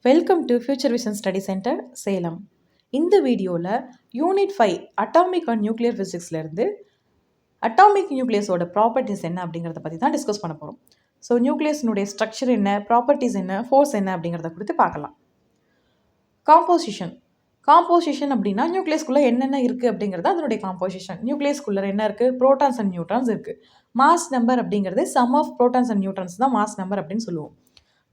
Welcome to future vision study centre Salem. இந்த வீடியோவில் unit 5 atomic and nuclear ஃபிசிக்ஸ்லேருந்து atomic நியூக்ளியஸோட ப்ராப்பர்ட்டிஸ் என்ன அப்படிங்கிறத பற்றி தான் டிஸ்கஸ் பண்ண போகிறோம். ஸோ நியூக்ளியஸினுடைய ஸ்ட்ரக்சர் என்ன, ப்ராப்பர்ட்டிஸ் என்ன, ஃபோர்ஸ் என்ன அப்படிங்கிறத குறித்து பார்க்கலாம். காம்போசிஷன் அப்படின்னா நியூக்ளியஸ்குள்ளே என்னென்ன இருக்குது அப்படிங்கிறது அதனுடைய காம்போசிஷன். நியூக்ளியஸ்குள்ளே என்ன இருக்குது? புரோட்டான்ஸ் அண்ட் நியூட்ரான்ஸ் இருக்குது. மாஸ் நம்பர் அப்படிங்கிறது sum of protons and neutrons தான் மாஸ் நம்பர் அப்படின்னு சொல்லுவோம்.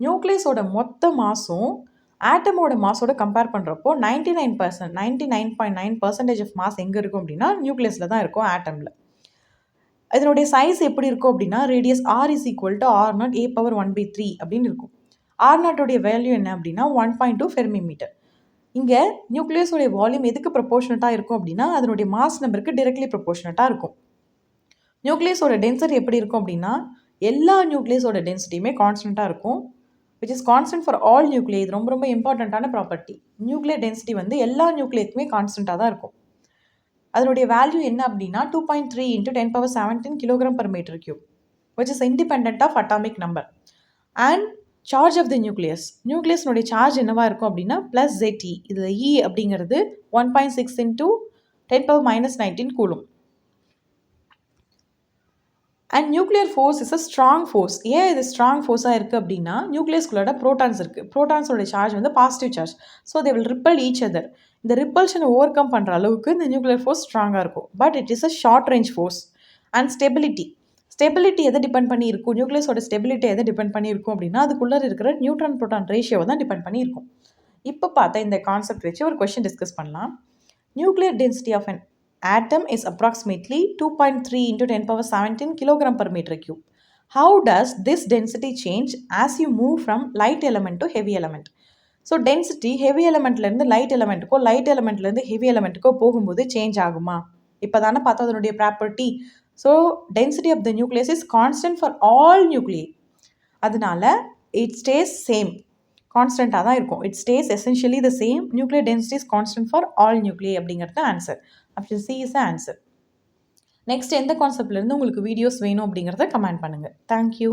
நியூக்ளியஸோட மொத்த மாஸும் ஆட்டமோட மாஸோட கம்பேர் பண்ணுறப்போ 99.9% ஆஃப் மாஸ் எங்கே இருக்கும் அப்படின்னா நியூக்ளியஸில் தான் இருக்கும், ஆட்டமில். இதனுடைய சைஸ் எப்படி இருக்கும் அப்படின்னா radius R is equal to R0 A⁻1/3 அப்படின்னு இருக்கும். R0 வேல்யூ என்ன அப்படின்னா 1.2 ஃபெர்மிமீட்டர். இங்கே நியூக்ளியஸோடைய வால்யூம் எதுக்கு ப்ரொபோர்ஷனட்டாக இருக்கும் அப்படின்னா அதனுடைய மாஸ் நம்பருக்கு டிரெக்ட்லி ப்ரொபோர்ஷனட்டாக இருக்கும். நியூக்ளியஸோட டென்சிட்டி எப்படி இருக்கும் அப்படின்னா எல்லா நியூக்ளியஸோட டென்சிட்டியுமே கான்ஸ்டண்ட்டாக இருக்கும், which is constant for all nuclei. இது ரொம்ப இம்பார்ட்டண்ட்டான ப்ராப்பர்ட்டி. நியூக்ளியர் டென்சிட்டி வந்து எல்லா நியூக்ளியத்துக்குமே கான்ஸ்டண்ட்டாக தான் இருக்கும். அதனுடைய வேல்யூ என்ன அப்படின்னா 2.3 × 10⁻17 kg/m³, which is independent of atomic number. And charge of the nucleus. நியூக்ளியஸ்னுடைய சார்ஜ் என்னவா இருக்கும் அப்படின்னா +Zt. இதில் E அப்படிங்கிறது 1.6 × 10⁻−19 coulomb. And nuclear force is a strong force. ஏன் இது ஸ்ட்ராங் ஃபோர்ஸாக இருக்குது அப்படின்னா நியூக்ளியஸ்குள்ளோட ப்ரோட்டான்ஸ் இருக்குது. ப்ரோட்டான்ஸோட சார்ஜ் வந்து positive charge. So they will ripple each other. இந்த ரிப்பல்ஷனை ஓவர் கம் பண்ணுற அளவுக்கு இந்த நியூக்ளியர் ஃபோர்ஸ் ஸ்ட்ராங்காக இருக்கும். But it is a short range force. And stability எதை டிபெண்ட் பண்ணி இருக்கும்? நியூக்ளியஸோட ஸ்டெபிலிட்டி எதை டிபெண்ட் பண்ணி இருக்கும் அப்படின்னா அதுக்குள்ளே இருக்கிற நியூட்ரான் ப்ரோட்டான் ரேஷியோவை தான் டிபெண்ட் பண்ணி இருக்கும். இப்போ பார்த்தா இந்த கான்செப்ட் வச்சு ஒரு கொஸ்டின் டிஸ்கஸ் பண்ணலாம். Nuclear density of an atom is approximately 2.3 × 10⁻17 kg/m³. How does this density change as you move from light element to heavy element? So density heavy எலமெண்ட்லேருந்து லைட் எலமெண்ட்டுக்கோ, லைட் எலமெண்ட்லேருந்து ஹெவி எலமெண்ட்டுக்கோ போகும்போது change ஆகுமா? இப்போ தானே பார்த்தா அதனுடைய property. So density of the nucleus is constant for all nuclei. அதனால இட் ஸ்டேஸ் சேம், கான்ஸ்டண்ட்டாக தான் இருக்கும். It stays essentially the same. Nuclear density is constant for all nuclei அப்படிங்கிறது answer. Option C is the answer. Next எந்த கான்செப்ட்லேருந்து உங்களுக்கு videos வேணும் அப்படிங்கிறத கமெண்ட் பண்ணுங்கள். தேங்க்யூ.